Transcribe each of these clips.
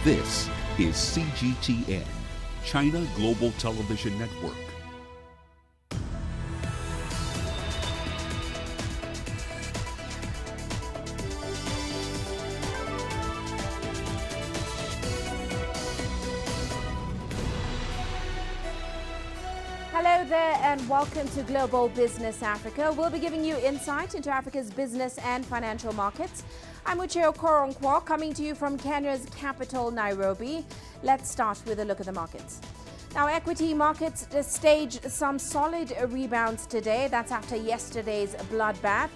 This is CGTN, China Global Television Network. Hello there and welcome to Global Business Africa. We'll be giving you insight into Africa's business and financial markets. I'm Uche Okoronkwo, coming to you from Kenya's capital, Nairobi. Let's start with a look at the markets. Now, equity markets staged some solid rebounds today. That's after yesterday's bloodbath.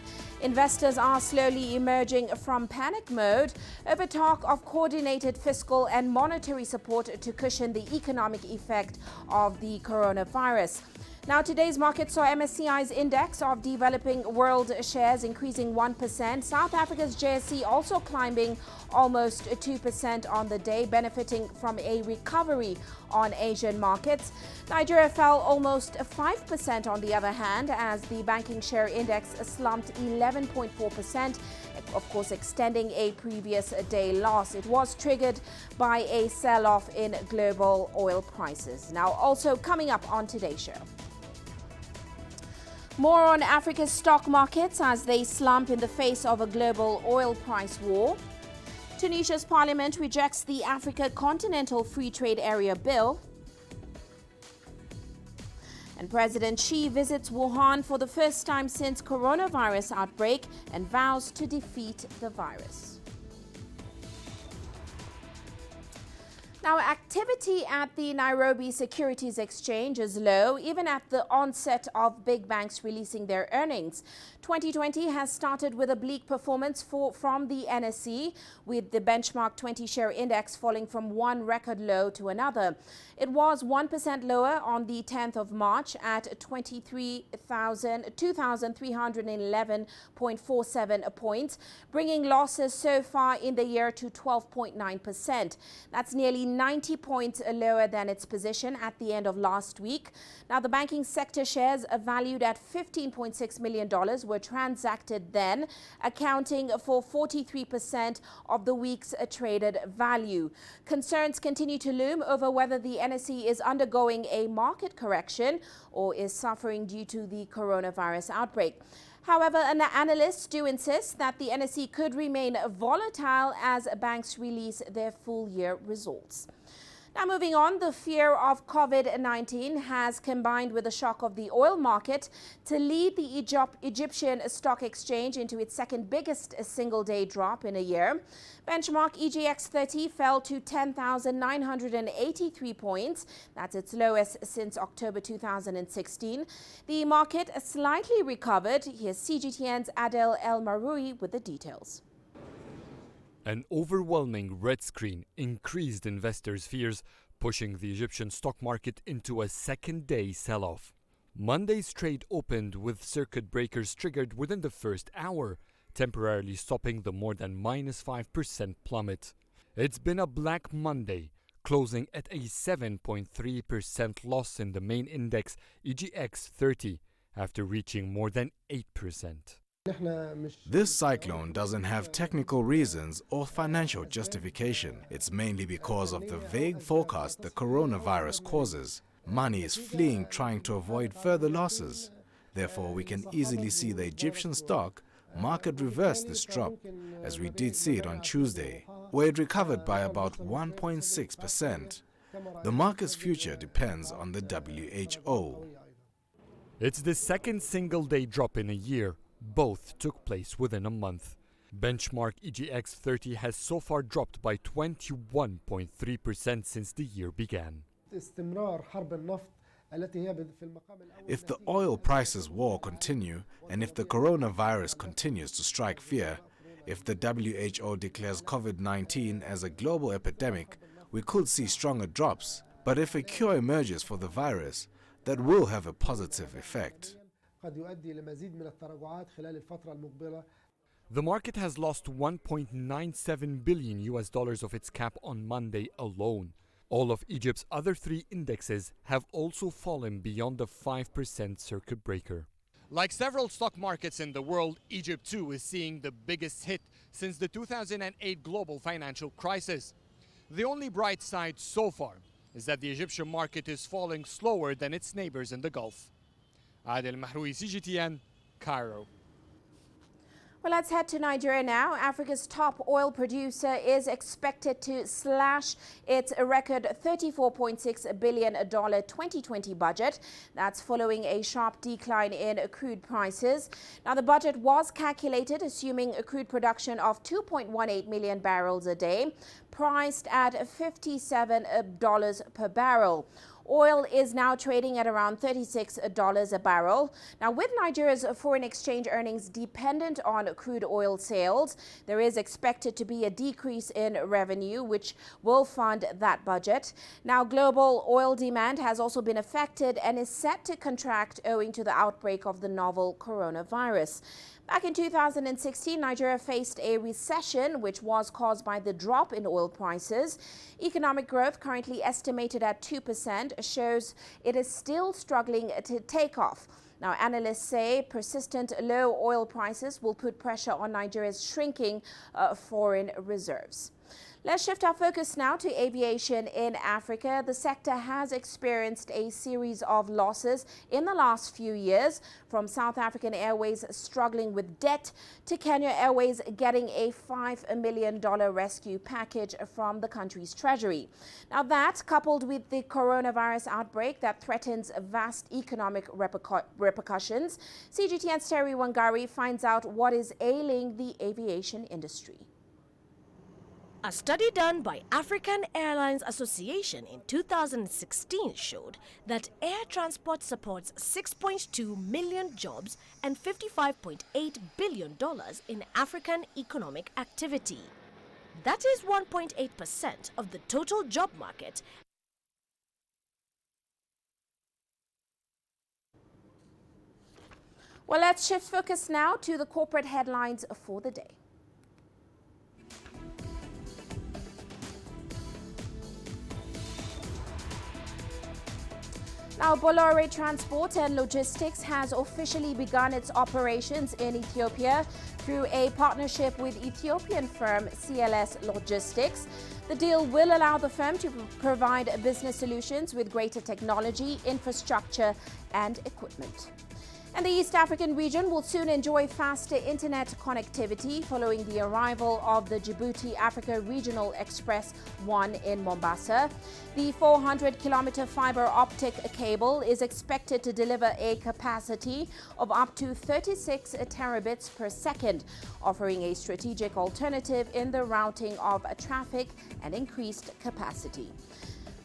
Investors are slowly emerging from panic mode over talk of coordinated fiscal and monetary support to cushion the economic effect of the coronavirus. Now, today's market saw MSCI's index of developing world shares increasing 1%. South Africa's JSE also climbing almost 2% on the day, benefiting from a recovery on Asian markets. Nigeria fell almost 5% on the other hand, as the banking share index slumped 11.4%, of course extending a previous day loss. It was triggered by a sell-off in global oil prices. Now, also coming up on today's show. More on Africa's stock markets as they slump in the face of a global oil price war. Tunisia's parliament rejects the Africa Continental Free Trade Area bill. And President Xi visits Wuhan for the first time since coronavirus outbreak and vows to defeat the virus. Now, activity at the Nairobi Securities Exchange is low, even at the onset of big banks releasing their earnings. 2020 has started with a bleak performance from the NSE, with the benchmark 20-share index falling from one record low to another. It was 1% lower on the 10th of March at 2,311.47 points, bringing losses so far in the year to 12.9%. That's nearly 90 points lower than its position at the end of last week. Now, the banking sector shares valued at $15.6 million were transacted then, accounting for 43% of the week's traded value. Concerns continue to loom over whether the NSE is undergoing a market correction or is suffering due to the coronavirus outbreak. However, analysts do insist that the NSE could remain volatile as banks release their full-year results. Now, moving on, the fear of COVID-19 has combined with the shock of the oil market to lead the Egyptian stock exchange into its second biggest single-day drop in a year. Benchmark EGX 30 fell to 10,983 points. That's its lowest since October 2016. The market slightly recovered. Here's CGTN's Adel El Maroui with the details. An overwhelming red screen increased investors' fears, pushing the Egyptian stock market into a second-day sell-off. Monday's trade opened with circuit breakers triggered within the first hour, temporarily stopping the more than -5% plummet. It's been a black Monday, closing at a 7.3% loss in the main index EGX 30 after reaching more than 8%. This cyclone doesn't have technical reasons or financial justification. It's mainly because of the vague forecast the coronavirus causes. Money is fleeing trying to avoid further losses. Therefore, we can easily see the Egyptian stock market reverse this drop, as we did see it on Tuesday, where it recovered by about 1.6%. The market's future depends on the WHO. It's the second single-day drop in a year. Both took place within a month. Benchmark EGX 30 has so far dropped by 21.3% since the year began. If the oil prices war continue, and if the coronavirus continues to strike fear, if the WHO declares COVID-19 as a global epidemic, we could see stronger drops. But if a cure emerges for the virus, that will have a positive effect. The market has lost $1.97 billion of its cap on Monday alone. All of Egypt's other three indexes have also fallen beyond the 5% circuit breaker. Like several stock markets in the world, Egypt too is seeing the biggest hit since the 2008 global financial crisis. The only bright side so far is that the Egyptian market is falling slower than its neighbors in the Gulf. Adel Mahroui, CGTN, Cairo. Well, let's head to Nigeria now. Africa's top oil producer is expected to slash its record $34.6 billion 2020 budget. That's following a sharp decline in crude prices. Now, the budget was calculated assuming a crude production of 2.18 million barrels a day, priced at $57 per barrel. Oil is now trading at around $36 a barrel. Now, with Nigeria's foreign exchange earnings dependent on crude oil sales, there is expected to be a decrease in revenue, which will fund that budget. Now, global oil demand has also been affected and is set to contract owing to the outbreak of the novel coronavirus. Back in 2016, Nigeria faced a recession which was caused by the drop in oil prices. Economic growth, currently estimated at 2%, shows it is still struggling to take off. Now, analysts say persistent low oil prices will put pressure on Nigeria's shrinking foreign reserves. Let's shift our focus now to aviation in Africa. The sector has experienced a series of losses in the last few years, from South African Airways struggling with debt to Kenya Airways getting a $5 million rescue package from the country's treasury. Now, that, coupled with the coronavirus outbreak that threatens vast economic repercussions, CGTN's Terry Wangari finds out what is ailing the aviation industry. A study done by African Airlines Association in 2016 showed that air transport supports 6.2 million jobs and $55.8 billion in African economic activity. That is 1.8% of the total job market. Well, let's shift focus now to the corporate headlines for the day. Now, Bolloré Transport and Logistics has officially begun its operations in Ethiopia through a partnership with Ethiopian firm CLS Logistics. The deal will allow the firm to provide business solutions with greater technology, infrastructure, and equipment. And the East African region will soon enjoy faster internet connectivity following the arrival of the Djibouti Africa Regional Express 1 in Mombasa. The 400-kilometer fiber optic cable is expected to deliver a capacity of up to 36 terabits per second, offering a strategic alternative in the routing of traffic and increased capacity.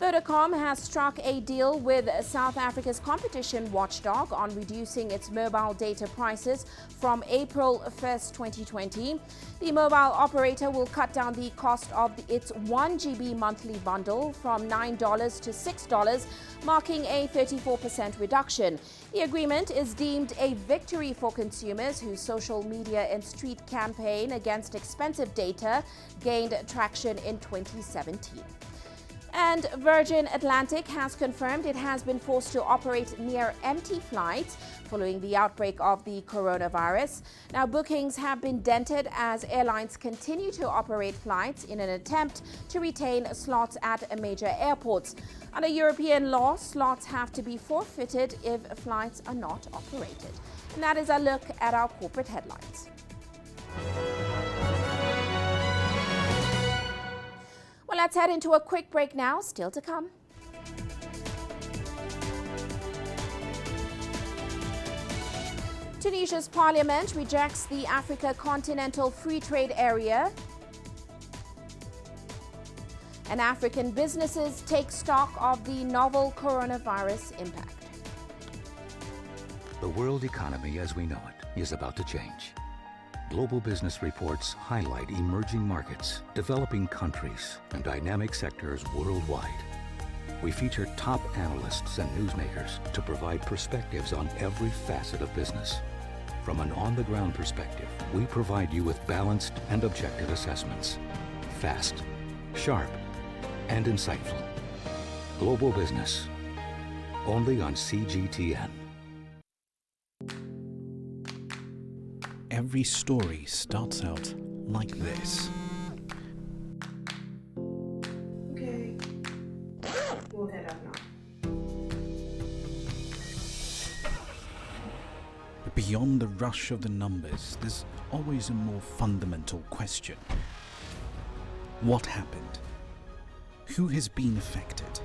Vodacom has struck a deal with South Africa's competition watchdog on reducing its mobile data prices from April 1st, 2020. The mobile operator will cut down the cost of its 1 GB monthly bundle from $9 to $6, marking a 34% reduction. The agreement is deemed a victory for consumers whose social media and street campaign against expensive data gained traction in 2017. And Virgin Atlantic has confirmed it has been forced to operate near empty flights following the outbreak of the coronavirus. Now, bookings have been dented as airlines continue to operate flights in an attempt to retain slots at major airports. Under European law, slots have to be forfeited if flights are not operated. And that is a look at our corporate headlines. Well, let's head into a quick break now. Still to come. Tunisia's parliament rejects the Africa Continental Free Trade Area. And African businesses take stock of the novel coronavirus impact. The world economy as we know it is about to change. Global business reports highlight emerging markets, developing countries, and dynamic sectors worldwide. We feature top analysts and newsmakers to provide perspectives on every facet of business. From an on-the-ground perspective, we provide you with balanced and objective assessments. Fast, sharp, and insightful. Global Business. Only on CGTN. Every story starts out like this. beyond the rush of the numbers, there's always a more fundamental question. What happened? Who has been affected?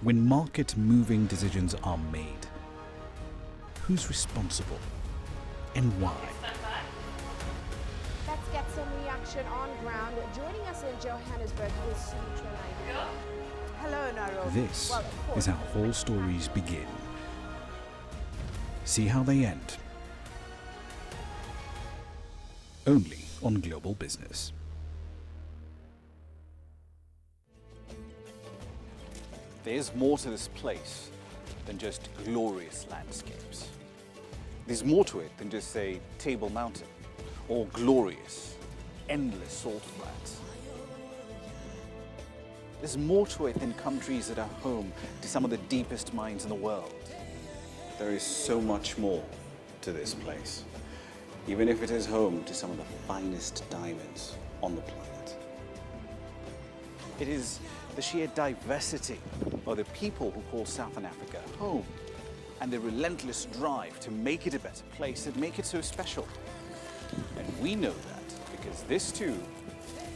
When market-moving decisions are made, who's responsible and why? Let's get some reaction on ground. Joining us in Johannesburg is Sutra. Hello, Naro. This is how all stories begin. See how they end. Only on Global Business. There's more to this place than just glorious landscapes. There's more to it than just, say, Table Mountain or glorious, endless salt flats. There's more to it than countries that are home to some of the deepest mines in the world. There is so much more to this place, even if it is home to some of the finest diamonds on the planet. It is the sheer diversity of the people who call Southern Africa home and the relentless drive to make it a better place that make it so special. And we know that because this too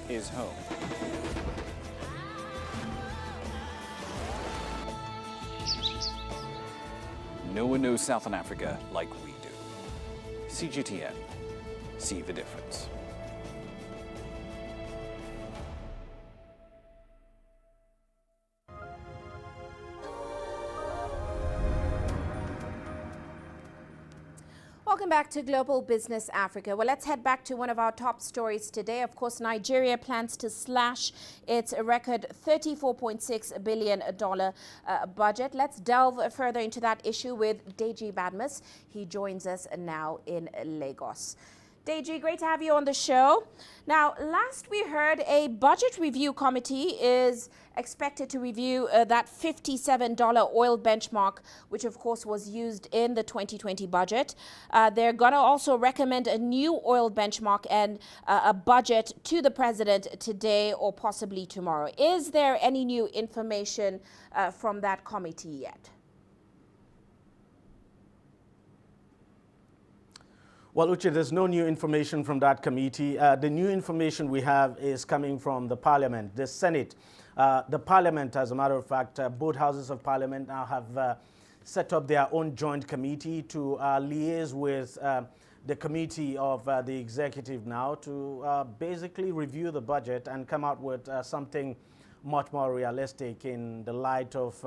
is home. No one knows Southern Africa like we do. CGTN, see the difference. Welcome back to Global Business Africa. Well, let's head back to one of our top stories today. Of course, Nigeria plans to slash its record $34.6 billion budget. Let's delve further into that issue with Deji Badmus. He joins us now in Lagos. Deji, great to have you on the show. Now, last we heard, a budget review committee is expected to review that $57 oil benchmark, which of course was used in the 2020 budget. They're going to also recommend a new oil benchmark and a budget to the president today or possibly tomorrow. Is there any new information from that committee yet? Well, Uche, there's no new information from that committee. The new information we have is coming from the Parliament, the Senate. The Parliament, as a matter of fact, both houses of Parliament now have set up their own joint committee to liaise with the committee of the executive now to basically review the budget and come out with something much more realistic in the light of,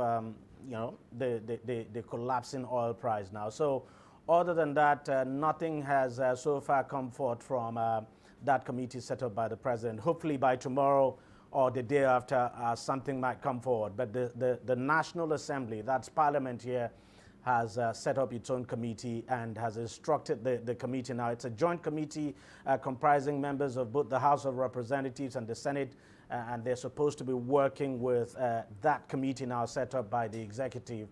the collapsing oil price now. So, other than that, nothing has so far come forth from that committee set up by the president. Hopefully by tomorrow or the day after, something might come forward. But the National Assembly, that's Parliament here, has set up its own committee and has instructed the committee now. It's a joint committee comprising members of both the House of Representatives and the Senate, and they're supposed to be working with that committee now set up by the executive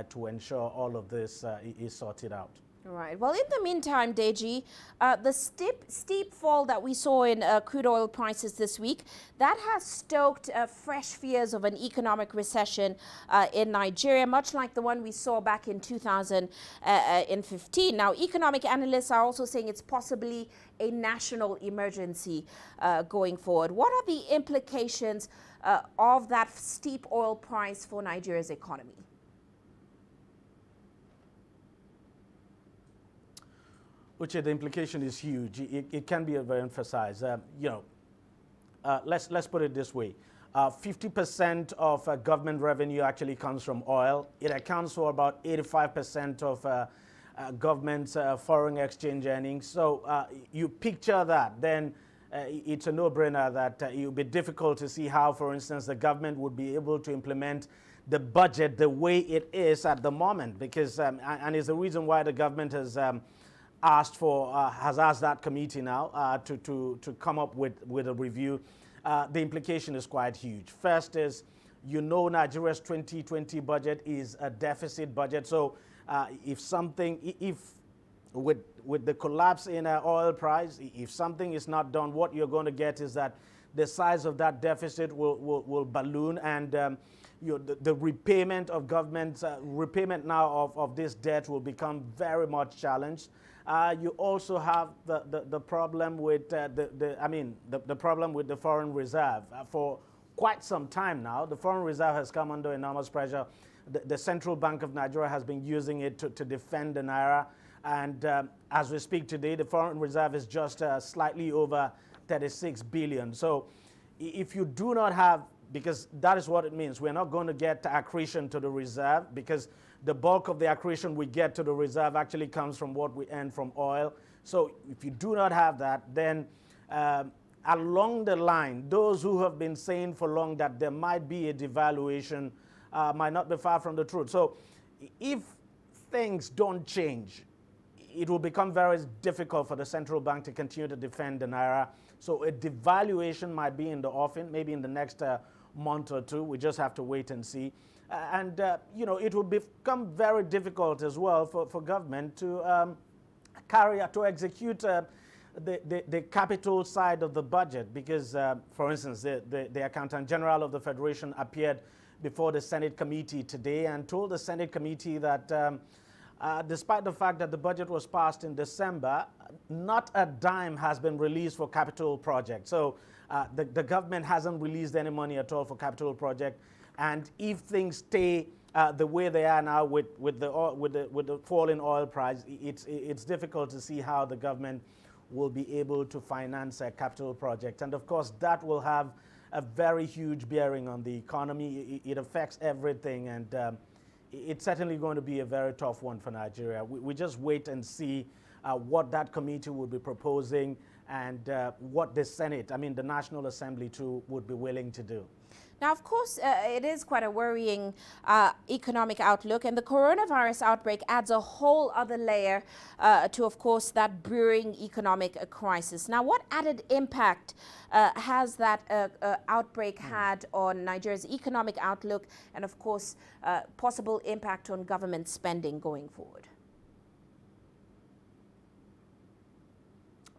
to ensure all of this is sorted out. Right. Well, in the meantime, Deji, the steep fall that we saw in crude oil prices this week, that has stoked fresh fears of an economic recession in Nigeria, much like the one we saw back in 2015. Now, economic analysts are also saying it's possibly a national emergency going forward. What are the implications of that steep oil price for Nigeria's economy? Which the implication is huge. It can be overemphasized. Let's put it this way. 50% of government revenue actually comes from oil. It accounts for about 85% of government's foreign exchange earnings. So you picture that, then it's a no-brainer that it would be difficult to see how, for instance, the government would be able to implement the budget the way it is at the moment, because and it's the reason why the government has asked that committee now to come up with a review. The implication is quite huge. First is, Nigeria's 2020 budget is a deficit budget. So if with the collapse in oil price, if something is not done, what you're going to get is that the size of that deficit will balloon, and the repayment of government, repayment now of this debt will become very much challenged. You also have the problem with the problem with the foreign reserve. For quite some time now, the foreign reserve has come under enormous pressure. The Central Bank of Nigeria has been using it to defend the naira. And as we speak today, the foreign reserve is just slightly over 36 billion. So if you do not have, because that is what it means, we're not going to get accretion to the reserve, because the bulk of the accretion we get to the reserve actually comes from what we earn from oil. So if you do not have that, then along the line, those who have been saying for long that there might be a devaluation might not be far from the truth. So if things don't change, it will become very difficult for the central bank to continue to defend the naira. So a devaluation might be in the offing, maybe in the next month or two. We just have to wait and see. It will become very difficult as well for government to execute the capital side of the budget, because, for instance, the Accountant General of the Federation appeared before the Senate committee today and told the Senate committee that despite the fact that the budget was passed in December, not a dime has been released for capital projects. So the government hasn't released any money at all for capital projects. And if things stay the way they are now with the fall in oil price, it's difficult to see how the government will be able to finance a capital project. And of course, that will have a very huge bearing on the economy. It affects everything, and it's certainly going to be a very tough one for Nigeria. We just wait and see what that committee would be proposing and what the Senate, the National Assembly too, would be willing to do. Now, of course, it is quite a worrying economic outlook, and the coronavirus outbreak adds a whole other layer to, of course, that brewing economic crisis. Now, what added impact has that outbreak had on Nigeria's economic outlook and, of course, possible impact on government spending going forward?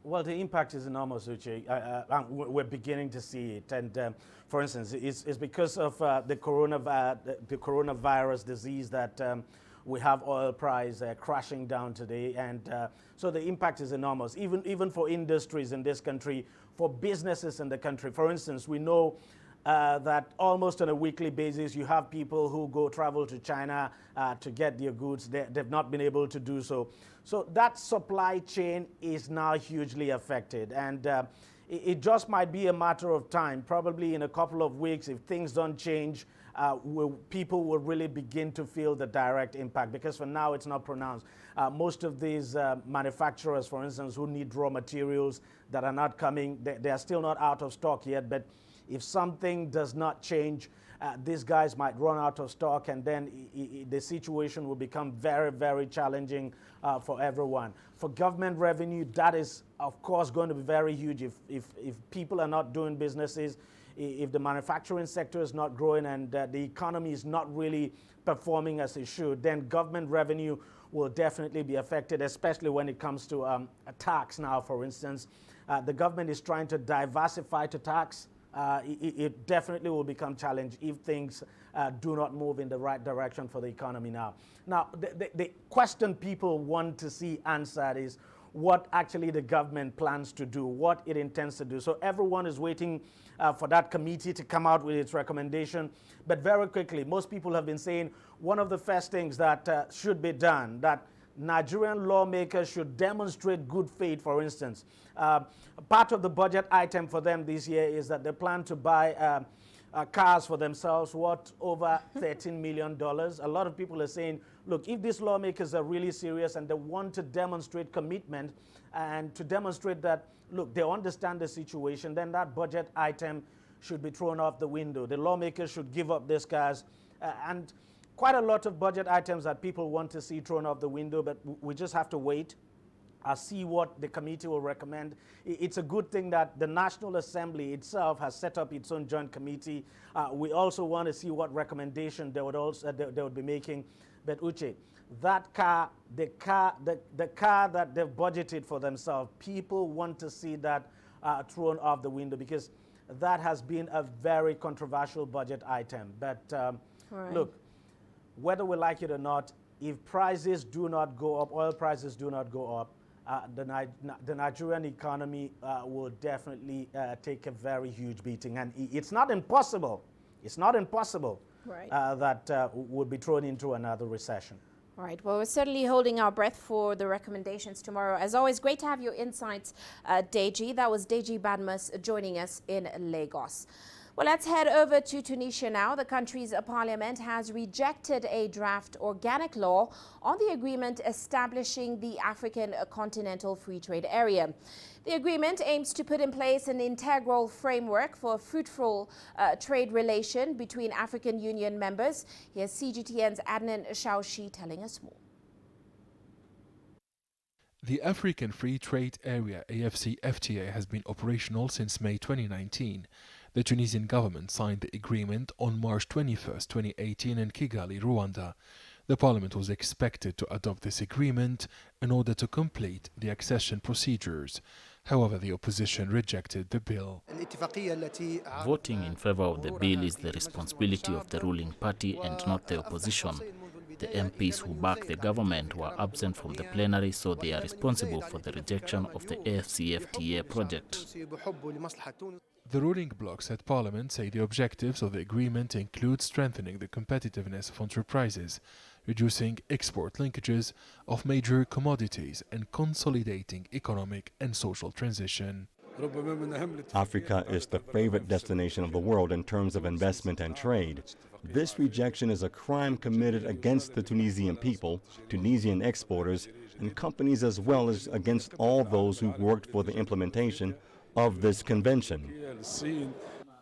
Well, the impact is enormous, Uche. We're beginning to see it. And for instance, it's because of the coronavirus disease that we have oil price crashing down today. And so the impact is enormous, even for industries in this country, for businesses in the country. For instance, we know that almost on a weekly basis, you have people who travel to China to get their goods. They've not been able to do so. So that supply chain is now hugely affected. And it just might be a matter of time, probably in a couple of weeks, if things don't change, people will really begin to feel the direct impact, because for now it's not pronounced. Most of these manufacturers, for instance, who need raw materials that are not coming, they are still not out of stock yet, but if something does not change, these guys might run out of stock, and then the situation will become very, very challenging for everyone. For government revenue, that is, of course, going to be very huge. If people are not doing businesses, if the manufacturing sector is not growing, and the economy is not really performing as it should, then government revenue will definitely be affected, especially when it comes to a tax now, for instance. The government is trying to diversify to tax. It definitely will become challenged if things do not move in the right direction for the economy now. Now, the question people want to see answered is what actually the government plans to do, what it intends to do. So everyone is waiting for that committee to come out with its recommendation. But very quickly, most people have been saying one of the first things that should be done, that Nigerian lawmakers should demonstrate good faith, for instance. Part of the budget item for them this year is that they plan to buy cars for themselves worth over $13 million. A lot of people are saying, look, if these lawmakers are really serious and they want to demonstrate commitment and to demonstrate that, look, they understand the situation, then that budget item should be thrown off the window. The lawmakers should give up these cars. And quite a lot of budget items that people want to see thrown off the window, but we just have to wait. See what the committee will recommend. It's a good thing that the National Assembly itself has set up its own joint committee. We also want to see what recommendation they would be making. But Uche, that car, the car that they've budgeted for themselves, people want to see that thrown off the window, because that has been a very controversial budget item. But Right. Look, whether we like it or not, if prices do not go up, oil prices do not go up, the Nigerian economy will definitely take a very huge beating. And it's not impossible. It's not impossible Right. that we'll be thrown into another recession. All right. Well, we're certainly holding our breath for the recommendations tomorrow. As always, great to have your insights, Deji. That was Deji Badmus joining us in Lagos. Well, let's head over to Tunisia now. The country's parliament has rejected a draft organic law on the agreement establishing the African Continental Free Trade Area. The agreement aims to put in place an integral framework for fruitful trade relation between African Union members. Here's CGTN's Adnan Shaushi telling us more. The African Free Trade Area AfCFTA has been operational since May 2019. The Tunisian government signed the agreement on March 21, 2018 in Kigali, Rwanda. The parliament was expected to adopt this agreement in order to complete the accession procedures. However, the opposition rejected the bill. Voting in favor of the bill is the responsibility of the ruling party and not the opposition. The MPs who back the government were absent from the plenary, so they are responsible for the rejection of the AfCFTA project. The ruling blocs at Parliament say the objectives of the agreement include strengthening the competitiveness of enterprises, reducing export linkages of major commodities, and consolidating economic and social transition. Africa is the favorite destination of the world in terms of investment and trade. This rejection is a crime committed against the Tunisian people, Tunisian exporters, and companies, as well as against all those who worked for the implementation of this convention.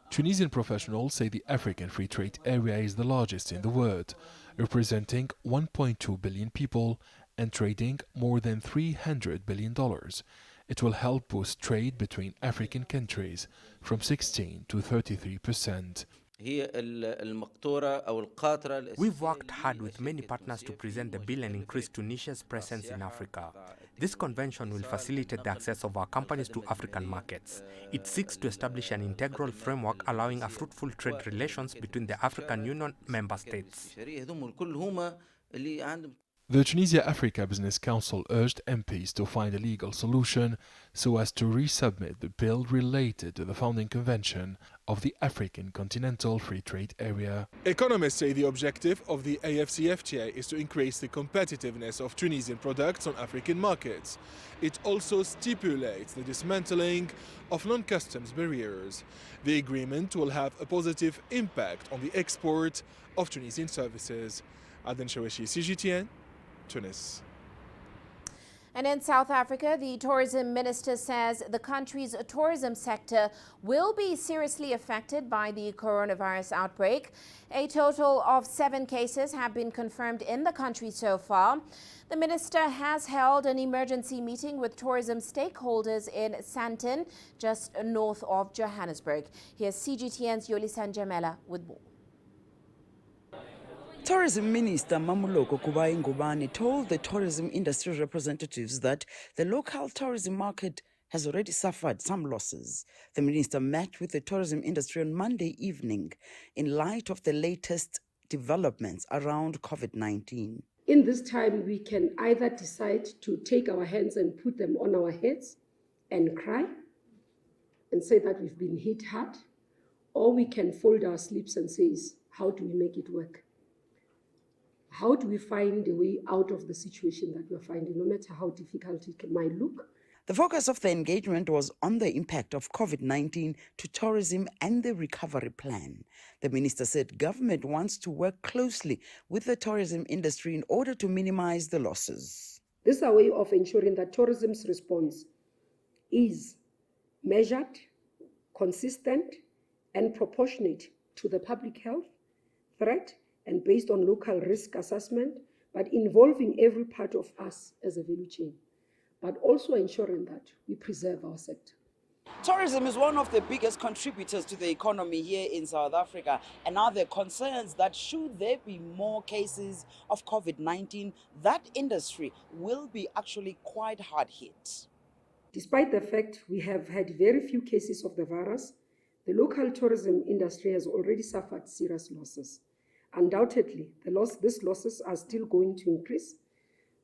Tunisian professionals say the African Free Trade Area is the largest in the world, representing 1.2 billion people and trading more than $300 billion. It will help boost trade between African countries from 16 to 33%. We've worked hard with many partners to present the bill and increase Tunisia's presence in Africa. This convention will facilitate the access of our companies to African markets. It seeks to establish an integral framework allowing a fruitful trade relations between the African Union member states. The Tunisia Africa Business Council urged MPs to find a legal solution so as to resubmit the bill related to the founding convention of the African Continental Free Trade Area. Economists say the objective of the AfCFTA is to increase the competitiveness of Tunisian products on African markets. It also stipulates the dismantling of non-customs barriers. The agreement will have a positive impact on the export of Tunisian services. Aden Shaweshi, CGTN, Tunis. And in South Africa, the tourism minister says the country's tourism sector will be seriously affected by the coronavirus outbreak. A total of 7 cases have been confirmed in the country so far. The minister has held an emergency meeting with tourism stakeholders in Sandton, just north of Johannesburg. Here's CGTN's Yolisan Jamela with more. Tourism Minister Mamuloko Kubai Ngubane told the tourism industry representatives that the local tourism market has already suffered some losses. The minister met with the tourism industry on Monday evening in light of the latest developments around COVID-19. In this time, we can either decide to take our hands and put them on our heads and cry and say that we've been hit hard, or we can fold our sleeves and say, how do we make it work? How do we find a way out of the situation that we're finding, no matter how difficult it might look? The focus of the engagement was on the impact of COVID-19 to tourism and the recovery plan. The minister said government wants to work closely with the tourism industry in order to minimize the losses. This is a way of ensuring that tourism's response is measured, consistent, and proportionate to the public health threat and based on local risk assessment, but involving every part of us as a value chain, but also ensuring that we preserve our sector. Tourism is one of the biggest contributors to the economy here in South Africa, and are there concerns that should there be more cases of COVID-19, that industry will be actually quite hard hit. Despite the fact we have had very few cases of the virus, the local tourism industry has already suffered serious losses. Undoubtedly, these losses are still going to increase.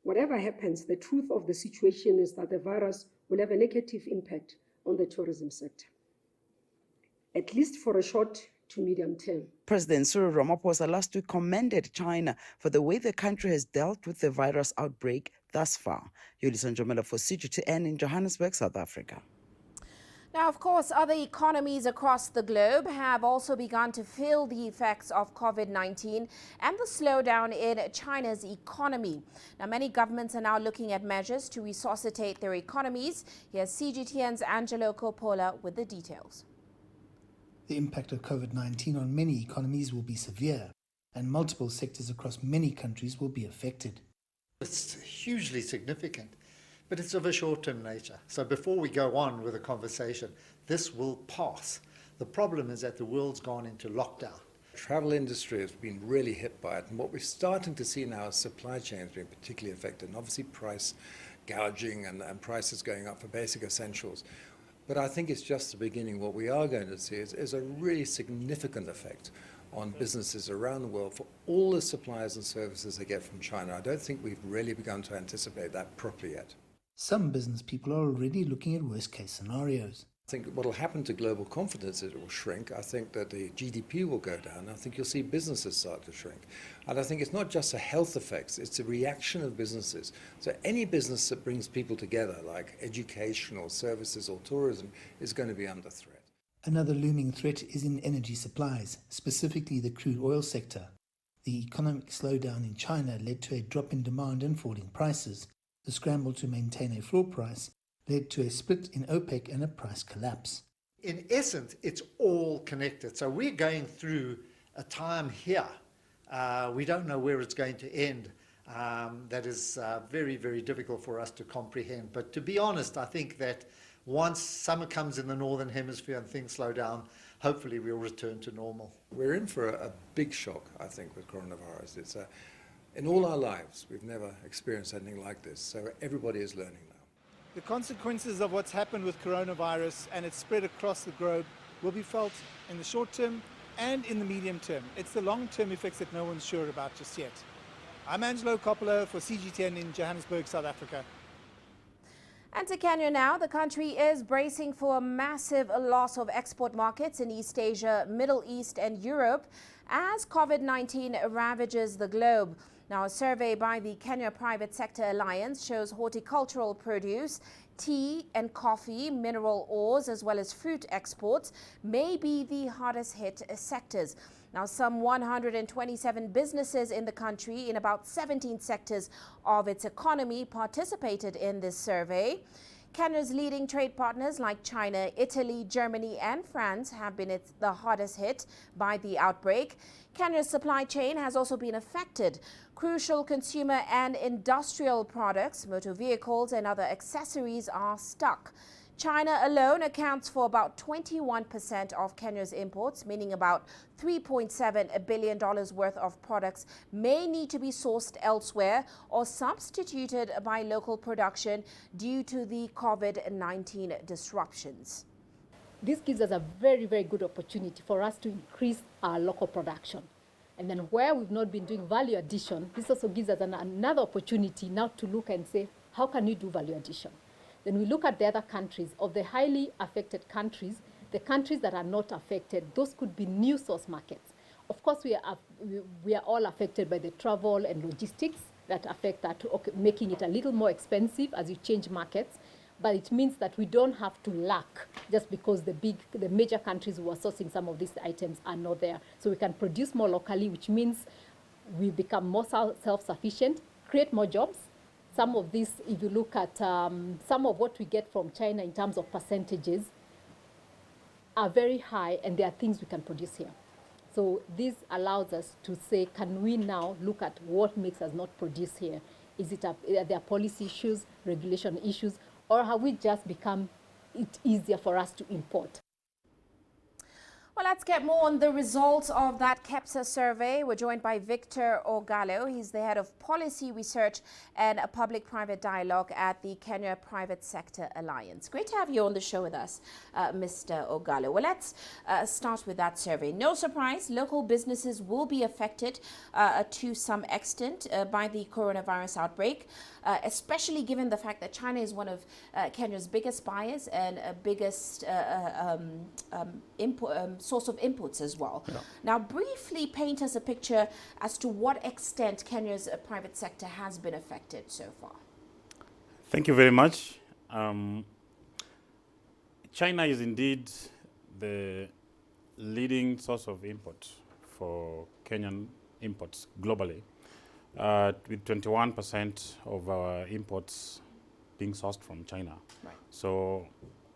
Whatever happens, the truth of the situation is that the virus will have a negative impact on the tourism sector, at least for a short to medium term. President Cyril Ramaphosa last week commended China for the way the country has dealt with the virus outbreak thus far. Yolisa Njomela for CGTN in Johannesburg, South Africa. Now, of course, other economies across the globe have also begun to feel the effects of COVID-19 and the slowdown in China's economy. Now, many governments are now looking at measures to resuscitate their economies. Here's CGTN's Angelo Coppola with the details. The impact of COVID-19 on many economies will be severe, and multiple sectors across many countries will be affected. It's hugely significant, but it's of a short-term nature. So before we go on with the conversation, this will pass. The problem is that the world's gone into lockdown. The travel industry has been really hit by it, and what we're starting to see now is supply chains being particularly affected, and obviously price gouging and prices going up for basic essentials. But I think it's just the beginning. What we are going to see is a really significant effect on businesses around the world for all the supplies and services they get from China. I don't think we've really begun to anticipate that properly yet. Some business people are already looking at worst-case scenarios. I think what will happen to global confidence is it will shrink. I think that the GDP will go down. I think you'll see businesses start to shrink. And I think it's not just a health effects, it's a reaction of businesses. So any business that brings people together, like education or services or tourism, is going to be under threat. Another looming threat is in energy supplies, specifically the crude oil sector. The economic slowdown in China led to a drop in demand and falling prices. The scramble to maintain a floor price led to a split in OPEC and a price collapse. In essence, it's all connected. So we're going through a time here. We don't know where it's going to end. That is very, very difficult for us to comprehend. But to be honest, I think that once summer comes in the Northern Hemisphere and things slow down, hopefully we'll return to normal. We're in for a big shock, I think, with coronavirus. It's in all our lives, we've never experienced anything like this, so everybody is learning now. The consequences of what's happened with coronavirus and its spread across the globe will be felt in the short term and in the medium term. It's the long-term effects that no one's sure about just yet. I'm Angelo Coppola for CGTN in Johannesburg, South Africa. And to Kenya now, the country is bracing for a massive loss of export markets in East Asia, Middle East and Europe as COVID-19 ravages the globe. Now, a survey by the Kenya Private Sector Alliance shows horticultural produce, tea and coffee, mineral ores, as well as fruit exports may be the hardest hit sectors. Now, some 127 businesses in the country in about 17 sectors of its economy participated in this survey. Kenya's leading trade partners like China, Italy, Germany and France have been the hardest hit by the outbreak. Kenya's supply chain has also been affected. Crucial consumer and industrial products, motor vehicles and other accessories are stuck. China alone accounts for about 21% of Kenya's imports, meaning about $3.7 billion worth of products may need to be sourced elsewhere or substituted by local production due to the COVID-19 disruptions. This gives us a very, very good opportunity for us to increase our local production. And then where we've not been doing value addition, this also gives us another opportunity now to look and say, how can we do value addition? Then we look at the other countries. Of the highly affected countries, the countries that are not affected, those could be new source markets. Of course, we are all affected by the travel and logistics that affect that, making it a little more expensive as you change markets. But it means that we don't have to lack just because the major countries who are sourcing some of these items are not there. So we can produce more locally, which means we become more self-sufficient, create more jobs. Some of this, if you look at some of what we get from China in terms of percentages, are very high, and there are things we can produce here. So this allows us to say, can we now look at what makes us not produce here? Are there policy issues, regulation issues, or have we just become it easier for us to import? Well, let's get more on the results of that KEPSA survey. We're joined by Victor Ogallo. He's the head of policy research and a public-private dialogue at the Kenya Private Sector Alliance. Great to have you on the show with us, Mr. Ogallo. Well, let's start with that survey. No surprise, local businesses will be affected to some extent by the coronavirus outbreak, especially given the fact that China is one of Kenya's biggest buyers and biggest source of inputs as well. Yeah. Now, briefly paint us a picture as to what extent Kenya's private sector has been affected so far. Thank you very much. China is indeed the leading source of import for Kenyan imports globally, with 21% of our imports being sourced from China. Right. So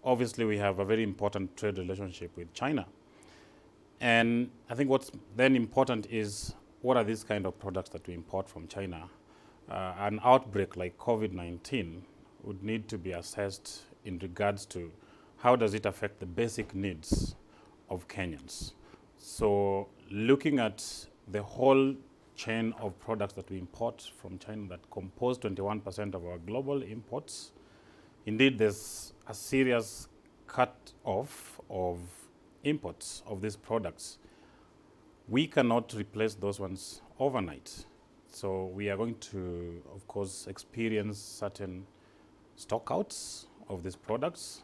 obviously we have a very important trade relationship with China. And I think what's then important is what are these kind of products that we import from China? An outbreak like COVID-19 would need to be assessed in regards to how does it affect the basic needs of Kenyans. So looking at the whole chain of products that we import from China that compose 21% of our global imports, indeed there's a serious cut off of imports of these products. We cannot replace those ones overnight. So we are going to, of course, experience certain stockouts of these products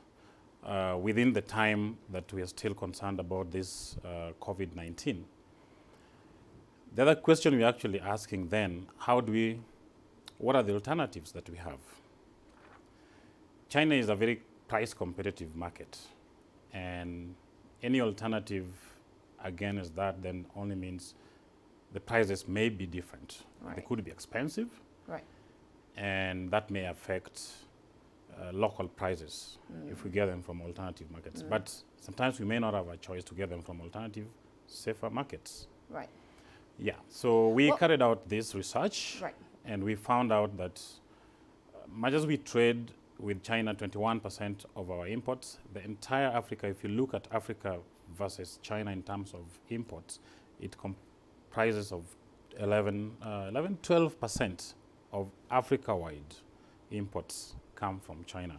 within the time that we are still concerned about this COVID-19. The other question we're actually asking then, what are the alternatives that we have? China is a very price competitive market, and any alternative, again, is that then only means the prices may be different. Right. They could be expensive, right, and that may affect local prices if we get them from alternative markets. But sometimes we may not have a choice to get them from alternative, safer markets. Right. Yeah, so we carried out this research, right, and we found out that much as we trade with China 21% of our imports, the entire Africa, if you look at Africa versus China in terms of imports, it comprises of 12% of Africa-wide imports come from China.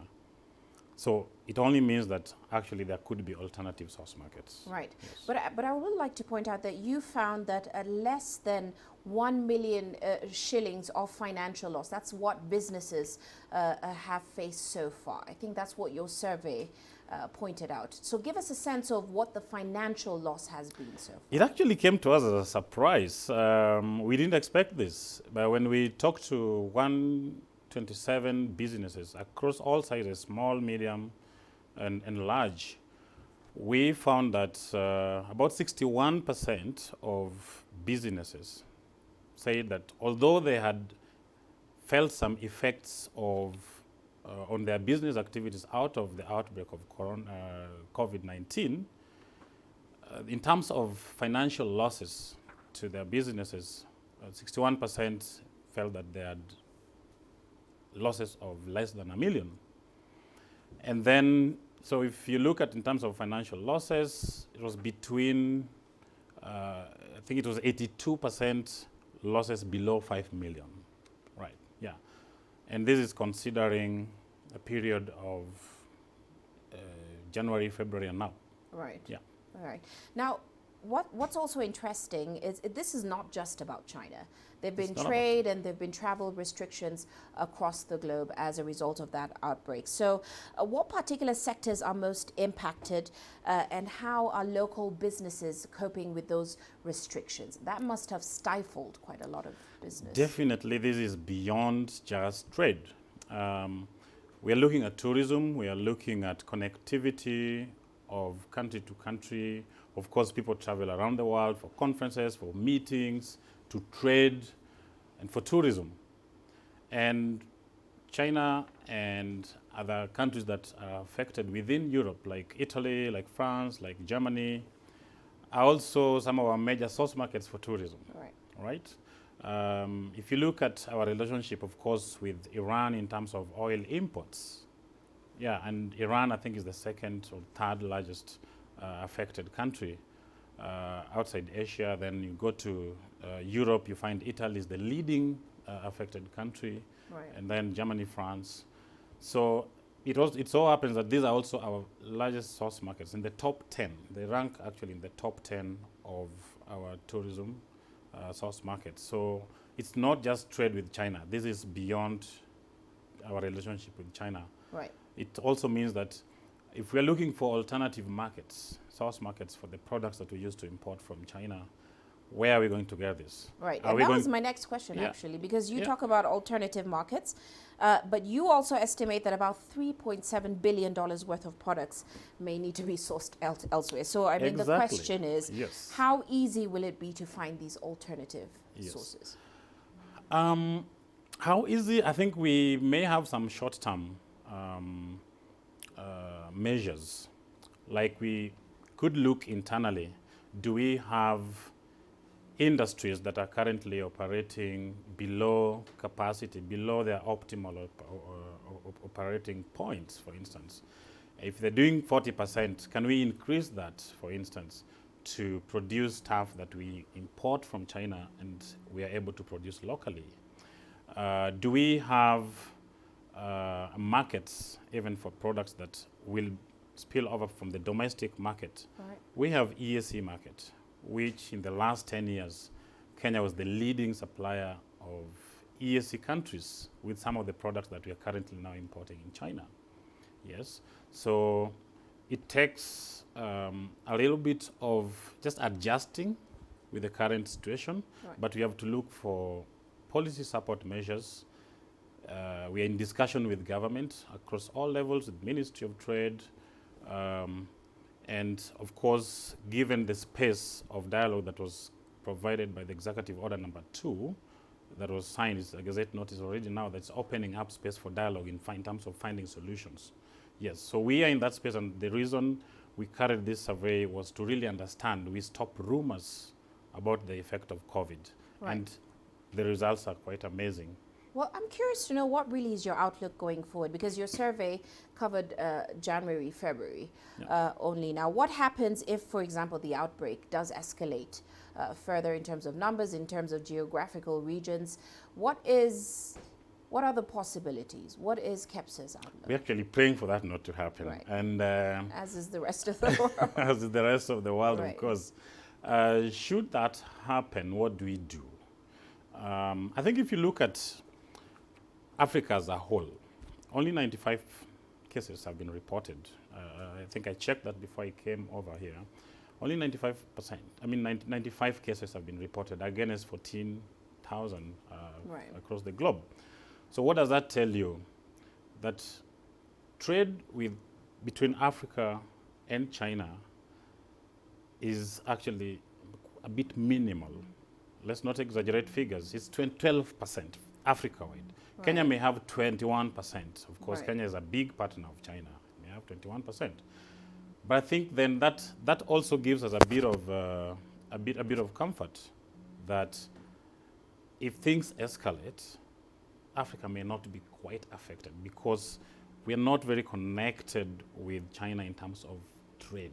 So it only means that actually there could be alternative source markets. Right. Yes. But I would like to point out that you found that less than 1 million shillings of financial loss. That's what businesses have faced so far. I think that's what your survey pointed out. So give us a sense of what the financial loss has been so far. It actually came to us as a surprise. We didn't expect this. But when we talked to 127 businesses across all sizes, small, medium, and large, we found that about 61% of businesses say that although they had felt some effects of on their business activities out of the outbreak of COVID-19, in terms of financial losses to their businesses, 61% felt that they had losses of less than $1 million. And then, so if you look at in terms of financial losses, it was between, I think it was 82% losses below 5 million, right? Yeah, and this is considering a period of January, February, and now. Right. Yeah. All right. Now, what's also interesting is this is not just about China. There've been trade and there've been travel restrictions across the globe as a result of that outbreak. So what particular sectors are most impacted and how are local businesses coping with those restrictions? That must have stifled quite a lot of business. Definitely, this is beyond just trade. We are looking at tourism, we are looking at connectivity of country to country. Of course, people travel around the world for conferences, for meetings, to trade, and for tourism. And China and other countries that are affected within Europe, like Italy, like France, like Germany, are also some of our major source markets for tourism. Right? If you look at our relationship, of course, with Iran in terms of oil imports, yeah, and Iran, I think, is the second or third largest affected country. outside Asia. Then you go to Europe, you find Italy is the leading affected country, and then Germany, France. So it so happens that these are also our largest source markets in the top 10. They rank actually in the top 10 of our tourism source markets. So it's not just trade with China. This is beyond our relationship with China. Right. It also means that if we're looking for alternative markets, source markets for the products that we used to import from China, where are we going to get this? Right, Are and we that going was my next question, actually, because you Yeah. talk about alternative markets, but you also estimate that about $3.7 billion worth of products may need to be sourced elsewhere. So, I mean, the question is, Yes. how easy will it be to find these alternative sources? How easy? I think we may have some short-term measures. Like we could look internally. Do we have industries that are currently operating below capacity, below their optimal operating points, for instance? If they're doing 40%, can we increase that, for instance, to produce stuff that we import from China and we are able to produce locally? Do we have markets even for products that will spill over from the domestic market? Right. We have EAC market, which in the last 10 years, Kenya was the leading supplier of EAC countries with some of the products that we are currently now importing in China. Yes, so it takes a little bit of just adjusting with the current situation, but we have to look for policy support measures. We are in discussion with government across all levels, with Ministry of Trade, and of course, given the space of dialogue that was provided by the Executive Order number 2, that was signed, it's a Gazette notice already now that's opening up space for dialogue in terms of finding solutions. Yes, so we are in that space, and the reason we carried this survey was to really understand, we stop rumors about the effect of COVID. Right. And the results are quite amazing. Well, I'm curious to know what really is your outlook going forward, because your survey covered January, February only. Now, what happens if, for example, the outbreak does escalate further in terms of numbers, in terms of geographical regions? What are the possibilities? What is KEPSA's outlook? We're actually praying for that not to happen. Right. And as is the rest of the world. as is the rest of the world, Right. of course. Should that happen, what do we do? I think if you look at Africa as a whole, only 95 cases have been reported. I think I checked that before I came over here. Only 95%, 95 cases have been reported against 14,000 across the globe. So what does that tell you? That trade between Africa and China is actually a bit minimal. Let's not exaggerate figures. It's 12% Africa-wide. Right. Kenya may have 21%. Of course, Kenya is a big partner of China. May have 21%. But I think then that also gives us a bit of comfort that if things escalate, Africa may not be quite affected because we are not very connected with China in terms of trade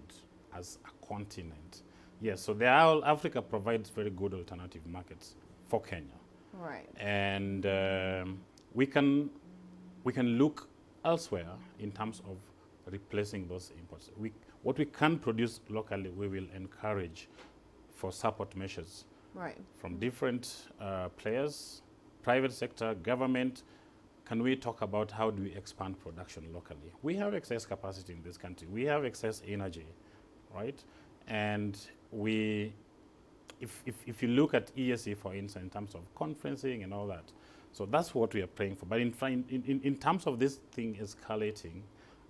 as a continent. Yes, so Africa provides very good alternative markets for Kenya. Right. And we can look elsewhere in terms of replacing those imports. What we can produce locally, we will encourage for support measures from different players, private sector, government. Can we talk about how do we expand production locally? We have excess capacity in this country. We have excess energy, right? And if you look at EAC, for instance, in terms of conferencing and all that, so that's what we are praying for. But in terms of this thing escalating,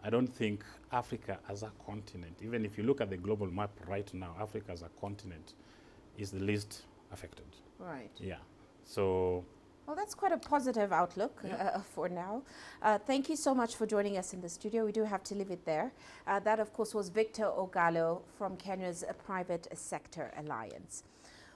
I don't think Africa as a continent, even if you look at the global map right now, Africa as a continent is the least affected. Right. Yeah. So. Well, that's quite a positive outlook for now. Thank you so much for joining us in the studio. We do have to leave it there. That, of course, was Victor Ogalo from Kenya's Private Sector Alliance.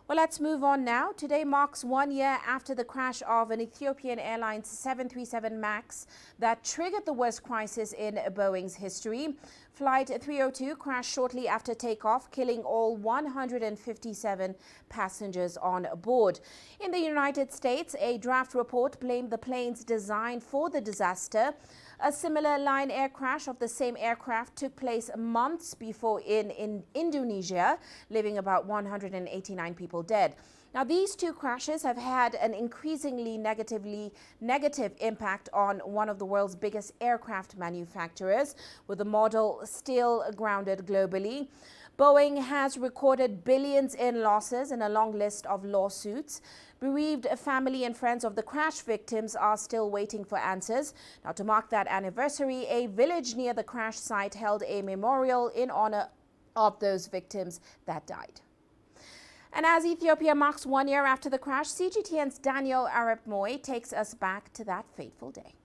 Well, let's move on now. Today marks 1 year after the crash of an Ethiopian Airlines 737 MAX that triggered the worst crisis in Boeing's history. Flight 302 crashed shortly after takeoff, killing all 157 passengers on board. In the United States, a draft report blamed the plane's design for the disaster. A similar Lion Air crash of the same aircraft took place months before in Indonesia, leaving about 189 people dead. Now, these two crashes have had an increasingly negative impact on one of the world's biggest aircraft manufacturers, with the model still grounded globally. Boeing has recorded billions in losses in a long list of lawsuits. Bereaved family and friends of the crash victims are still waiting for answers. Now, to mark that anniversary, a village near the crash site held a memorial in honor of those victims that died. And as Ethiopia marks 1 year after the crash, CGTN's Daniel Arap Moy takes us back to that fateful day.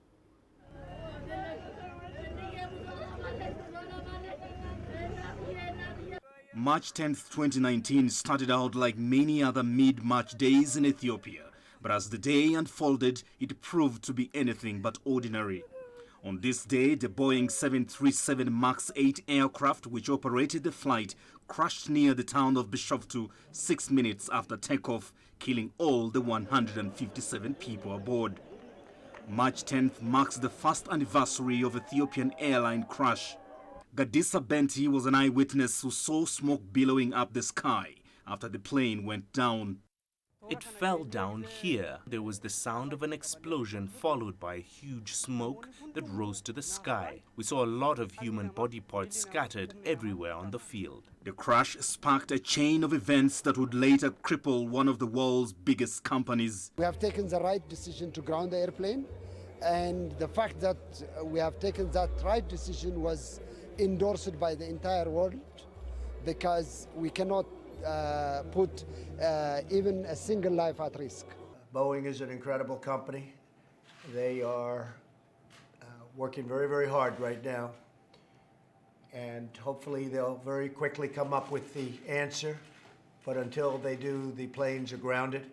March 10th, 2019 started out like many other mid-March days in Ethiopia, but as the day unfolded, it proved to be anything but ordinary. On this day, the Boeing 737 MAX 8 aircraft, which operated the flight, crashed near the town of Bishoftu 6 minutes after takeoff, killing all the 157 people aboard. March 10th marks the first anniversary of Ethiopian airline crash. Gadisa Benti was an eyewitness who saw smoke billowing up the sky after the plane went down. It fell down here. There was the sound of an explosion followed by huge smoke that rose to the sky. We saw a lot of human body parts scattered everywhere on the field. The crash sparked a chain of events that would later cripple one of the world's biggest companies. We have taken the right decision to ground the airplane, and the fact that we have taken that right decision was endorsed by the entire world, because we cannot put even a single life at risk. Boeing is an incredible company. They are working very, very hard right now. And hopefully they'll very quickly come up with the answer. But until they do, the planes are grounded.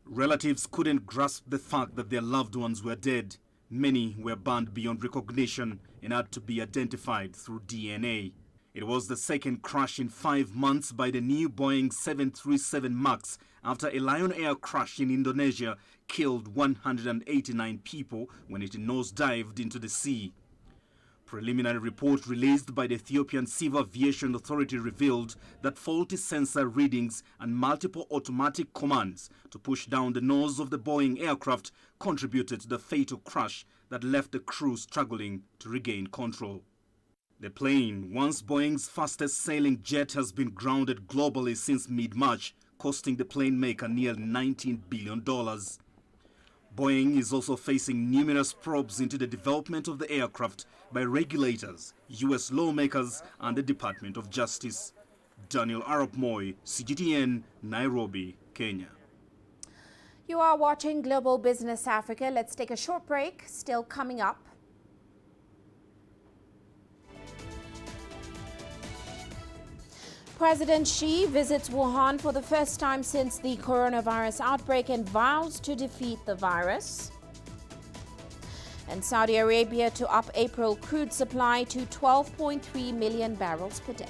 Relatives couldn't grasp the fact that their loved ones were dead. Many were burned beyond recognition and had to be identified through DNA. It was the second crash in 5 months by the new Boeing 737 MAX after a Lion Air crash in Indonesia killed 189 people when it nosedived into the sea. Preliminary report released by the Ethiopian Civil Aviation Authority revealed that faulty sensor readings and multiple automatic commands to push down the nose of the Boeing aircraft contributed to the fatal crash that left the crew struggling to regain control. The plane, once Boeing's fastest sailing jet, has been grounded globally since mid-March, costing the plane maker nearly $19 billion. Boeing is also facing numerous probes into the development of the aircraft by regulators, U.S. lawmakers, and the Department of Justice. Daniel Arap Moy, CGTN, Nairobi, Kenya. You are watching Global Business Africa. Let's take a short break. Still coming up. President Xi visits Wuhan for the first time since the coronavirus outbreak and vows to defeat the virus. And Saudi Arabia to up April crude supply to 12.3 million barrels per day.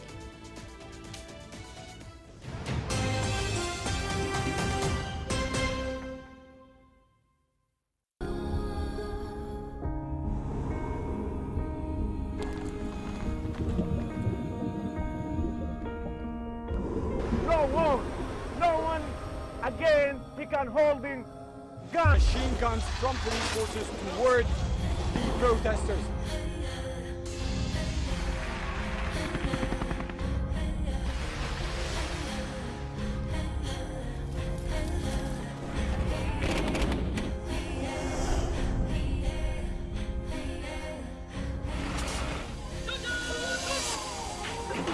Holding guns. Machine guns from police forces toward the protesters.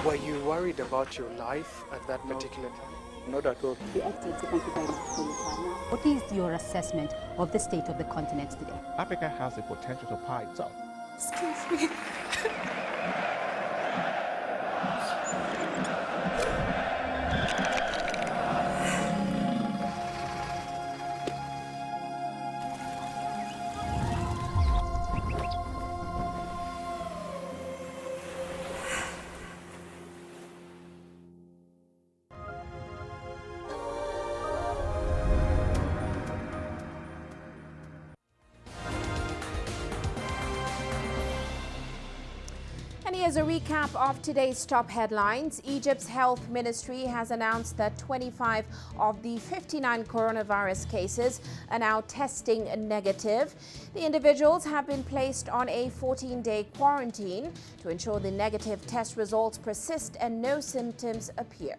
Were you worried about your life at that particular time? Not at all. Thank you very much for your time. What is your assessment of the state of the continent today? Africa has the potential to power itself. Excuse me. here's a recap of today's top headlines. Egypt's health ministry has announced that 25 of the 59 coronavirus cases are now testing negative. The individuals have been placed on a 14-day quarantine to ensure the negative test results persist and no symptoms appear.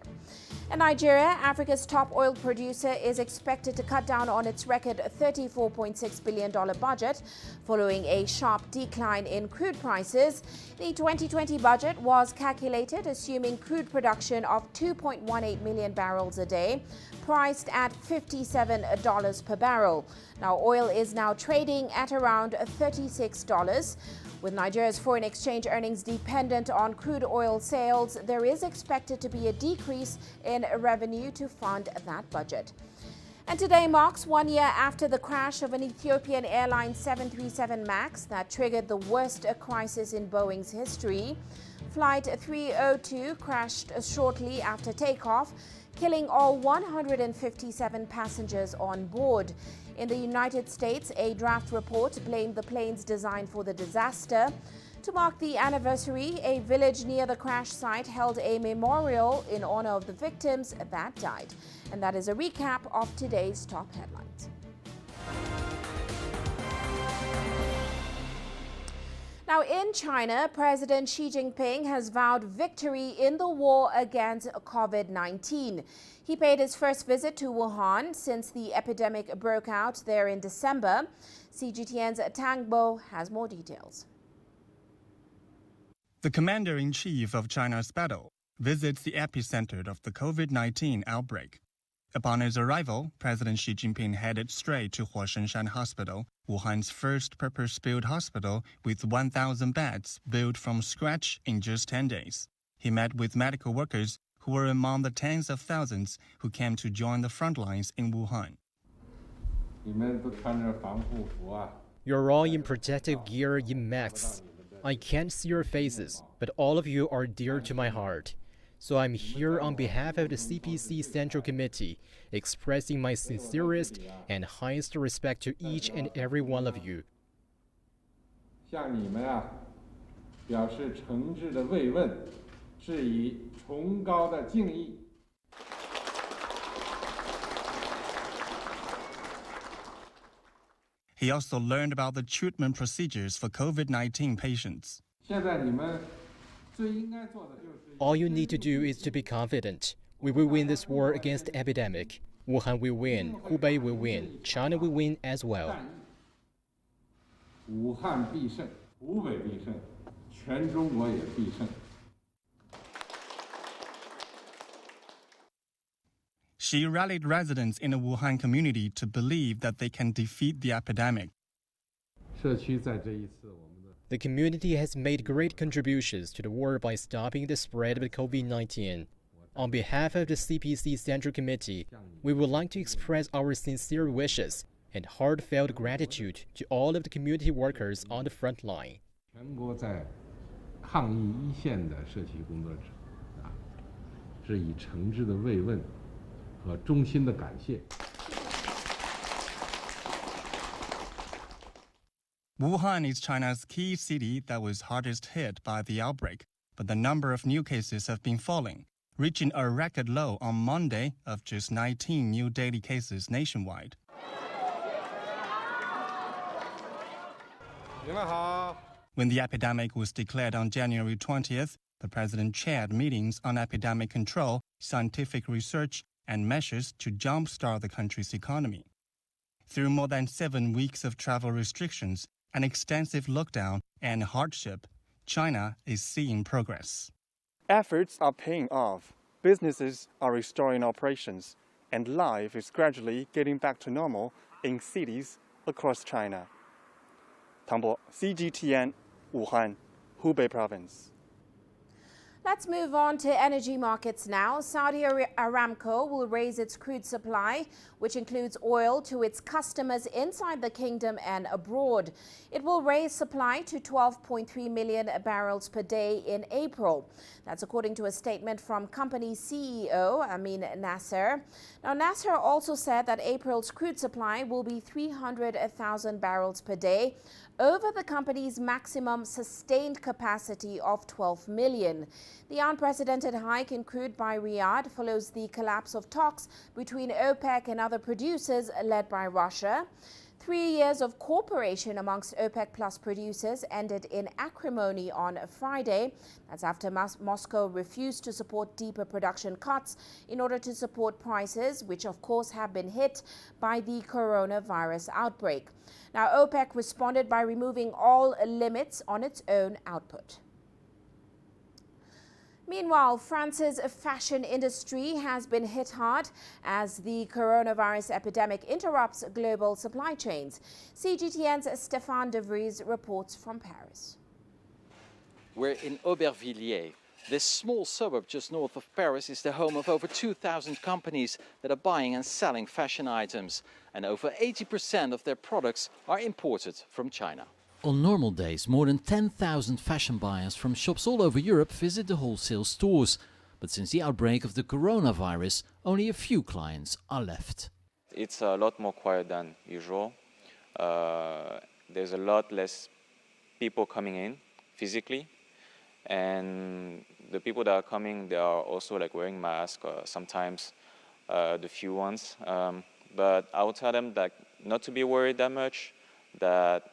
In Nigeria, Africa's top oil producer is expected to cut down on its record $34.6 billion budget following a sharp decline in crude prices. The 2020 budget was calculated assuming crude production of 2.18 million barrels a day, priced at $57 per barrel. Now, oil is now trading at around $36. With Nigeria's foreign exchange earnings dependent on crude oil sales, there is expected to be a decrease in revenue to fund that budget. And today marks 1 year after the crash of an Ethiopian Airlines 737 MAX that triggered the worst crisis in Boeing's history. Flight 302 crashed shortly after takeoff, killing all 157 passengers on board. In the United States, a draft report blamed the plane's design for the disaster. To mark the anniversary, a village near the crash site held a memorial in honor of the victims that died. And that is a recap of today's top headlines. Now, in China, President Xi Jinping has vowed victory in the war against COVID-19. He paid his first visit to Wuhan since the epidemic broke out there in December. CGTN's Tang Bo has more details. The commander-in-chief of China's battle visits the epicenter of the COVID-19 outbreak. Upon his arrival, President Xi Jinping headed straight to Huashengshan Hospital, Wuhan's first purpose-built hospital with 1,000 beds built from scratch in just 10 days. He met with medical workers who were among the tens of thousands who came to join the front lines in Wuhan. You're all in protective gear in masks. I can't see your faces, but all of you are dear to my heart. So I'm here on behalf of the CPC Central Committee, expressing my sincerest and highest respect to each and every one of you. He also learned about the treatment procedures for COVID-19 patients. All you need to do is to be confident. We will win this war against the epidemic. Wuhan will win, Hubei will win, China will win as well. Xi rallied residents in the Wuhan community to believe that they can defeat the epidemic. The community has made great contributions to the war by stopping the spread of COVID-19. On behalf of the CPC Central Committee, we would like to express our sincere wishes and heartfelt gratitude to all of the community workers on the front line. Wuhan is China's key city that was hardest hit by the outbreak, but the number of new cases have been falling, reaching a record low on Monday of just 19 new daily cases nationwide. When the epidemic was declared on January 20th, the president chaired meetings on epidemic control, scientific research, and measures to jumpstart the country's economy. Through more than 7 weeks of travel restrictions, an extensive lockdown, and hardship, China is seeing progress. Efforts are paying off. Businesses are restoring operations, and life is gradually getting back to normal in cities across China. Tang Bo, CGTN, Wuhan, Hubei Province. Let's move on to energy markets now. Saudi Aramco will raise its crude supply, which includes oil, to its customers inside the kingdom and abroad. It will raise supply to 12.3 million barrels per day in April. That's according to a statement from company CEO Amin Nasser. Now, Nasser also said that April's crude supply will be 300,000 barrels per day, over the company's maximum sustained capacity of 12 million. The unprecedented hike in crude by Riyadh follows the collapse of talks between OPEC and other producers led by Russia. 3 years of cooperation amongst OPEC Plus producers ended in acrimony on Friday. That's after Moscow refused to support deeper production cuts in order to support prices, which of course have been hit by the coronavirus outbreak. Now, OPEC responded by removing all limits on its own output. Meanwhile, France's fashion industry has been hit hard as the coronavirus epidemic interrupts global supply chains. CGTN's Stéphane de Vries reports from Paris. We're in Aubervilliers. This small suburb just north of Paris is the home of over 2,000 companies that are buying and selling fashion items. And over 80% of their products are imported from China. On normal days, more than 10,000 fashion buyers from shops all over Europe visit the wholesale stores. But since the outbreak of the coronavirus, only a few clients are left. It's a lot more quiet than usual. There's a lot less people coming in physically. And the people that are coming, they are also like wearing masks, sometimes the few ones. But I will tell them that not to be worried that much, that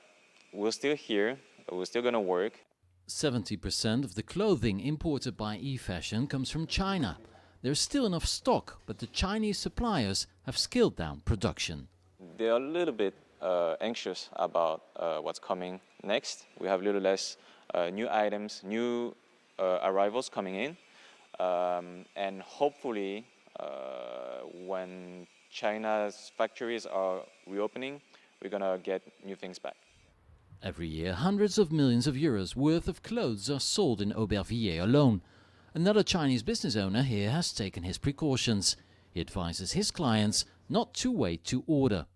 we're still here, we're still going to work. 70% of the clothing imported by eFashion comes from China. There's still enough stock, but the Chinese suppliers have scaled down production. They're a little bit anxious about what's coming next. We have a little less new items, new arrivals coming in. And hopefully, when China's factories are reopening, we're going to get new things back. Every year, hundreds of millions of euros worth of clothes are sold in Aubervilliers alone. Another Chinese business owner here has taken his precautions. He advises his clients not to wait to order.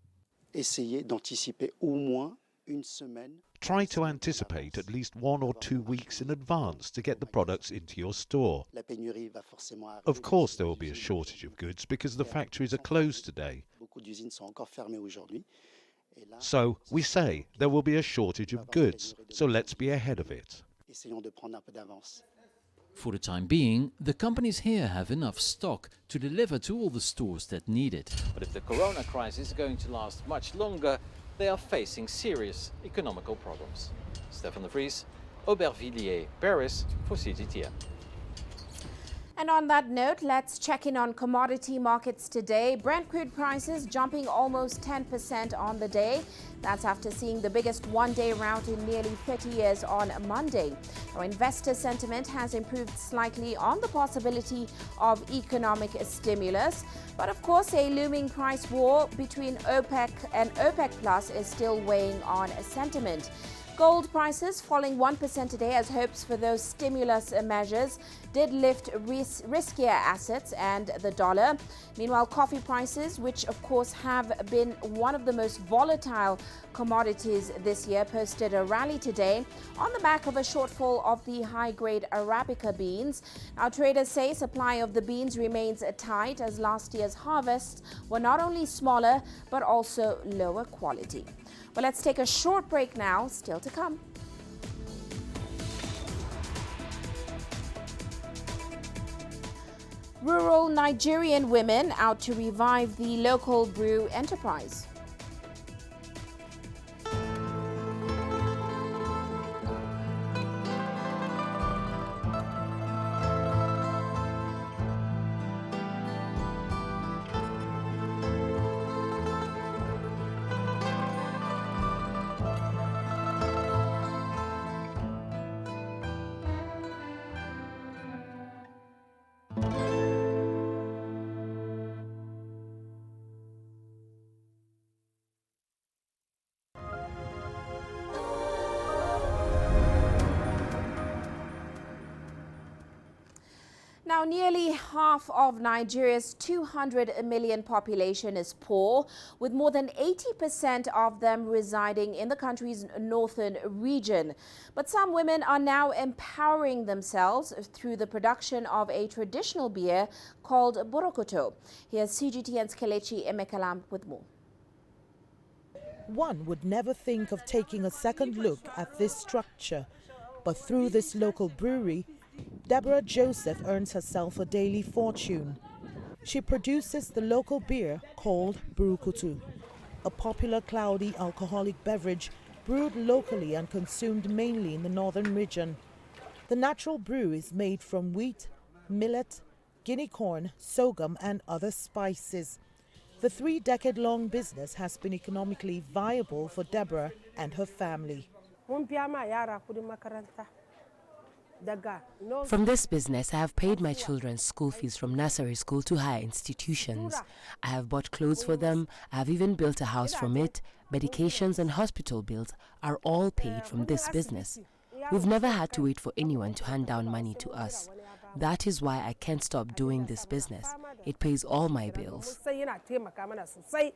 Try to anticipate at least 1 or 2 weeks in advance to get the products into your store. Of course there will be a shortage of goods because the factories are closed today. So we say there will be a shortage of goods, so let's be ahead of it. For the time being, the companies here have enough stock to deliver to all the stores that need it. But if the corona crisis is going to last much longer, they are facing serious economical problems. Stéphane de Vries, Aubervilliers, Paris for CGTN. And on that note, let's check in on commodity markets today. Brent crude prices jumping almost 10% on the day. That's after seeing the biggest one-day rout in nearly 30 years on Monday. Now, investor sentiment has improved slightly on the possibility of economic stimulus. But of course, a looming price war between OPEC and OPEC Plus is still weighing on sentiment. Gold prices falling 1% today as hopes for those stimulus measures did lift riskier assets and the dollar. Meanwhile, coffee prices, which of course have been one of the most volatile commodities this year, posted a rally today on the back of a shortfall of the high-grade Arabica beans. Now, traders say supply of the beans remains tight as last year's harvests were not only smaller but also lower quality. Well, let's take a short break now, still to come. Rural Nigerian women out to revive the local brew enterprise. Now, nearly half of Nigeria's 200 million population is poor, with more than 80% of them residing in the country's northern region. But some women are now empowering themselves through the production of a traditional beer called borokoto. Here's CGTN's Kelechi Emekalam with more. One would never think of taking a second look at this structure, but through this local brewery, Deborah Joseph earns herself a daily fortune. She produces the local beer called Burukutu, a popular cloudy alcoholic beverage brewed locally and consumed mainly in the northern region. The natural brew is made from wheat, millet, guinea corn, sorghum and other spices. The 3-decade-long business has been economically viable for Deborah and her family. From this business, I have paid my children's school fees from nursery school to higher institutions. I have bought clothes for them. I have even built a house from it. Medications and hospital bills are all paid from this business. We've never had to wait for anyone to hand down money to us. That is why I can't stop doing this business. It pays all my bills. The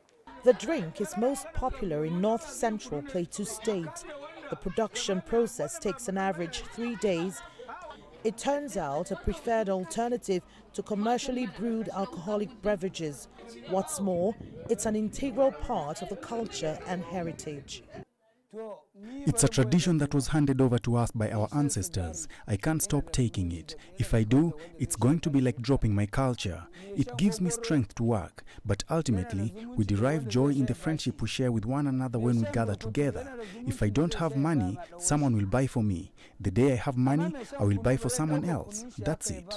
drink is most popular in north-central Plateau State. The production process takes an average 3 days. It turns out a preferred alternative to commercially brewed alcoholic beverages. What's more, it's an integral part of the culture and heritage. It's a tradition that was handed over to us by our ancestors. I can't stop taking it. If I do, it's going to be like dropping my culture. It gives me strength to work, but ultimately, we derive joy in the friendship we share with one another when we gather together. If I don't have money, someone will buy for me. The day I have money, I will buy for someone else. That's it.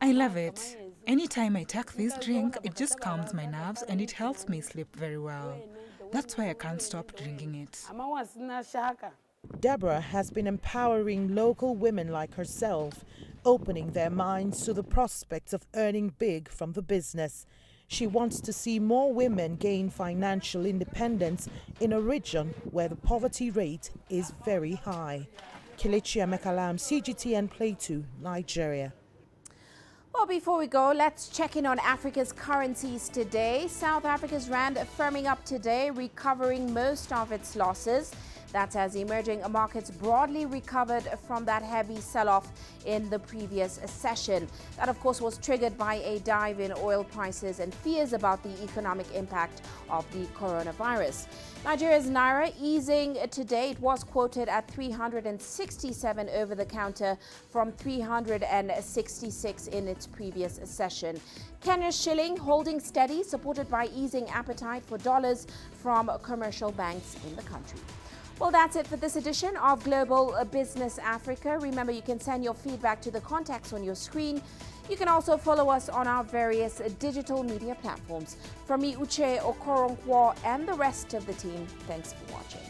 I love it. Anytime I take this drink, it just calms my nerves and it helps me sleep very well. That's why I can't stop drinking it. Deborah has been empowering local women like herself, opening their minds to the prospects of earning big from the business. She wants to see more women gain financial independence in a region where the poverty rate is very high. Kelechi Emekalam, CGTN Plateau, Nigeria. Well, before we go, let's check in on Africa's currencies today. South Africa's rand firming up today, recovering most of its losses. That's as emerging markets broadly recovered from that heavy sell-off in the previous session. That, of course, was triggered by a dive in oil prices and fears about the economic impact of the coronavirus. Nigeria's Naira easing today. It was quoted at 367 over the counter from 366 in its previous session. Kenya's shilling holding steady, supported by easing appetite for dollars from commercial banks in the country. Well, that's it for this edition of Global Business Africa. Remember, you can send your feedback to the contacts on your screen. You can also follow us on our various digital media platforms. From me, Uche Okoronkwo, and the rest of the team, thanks for watching.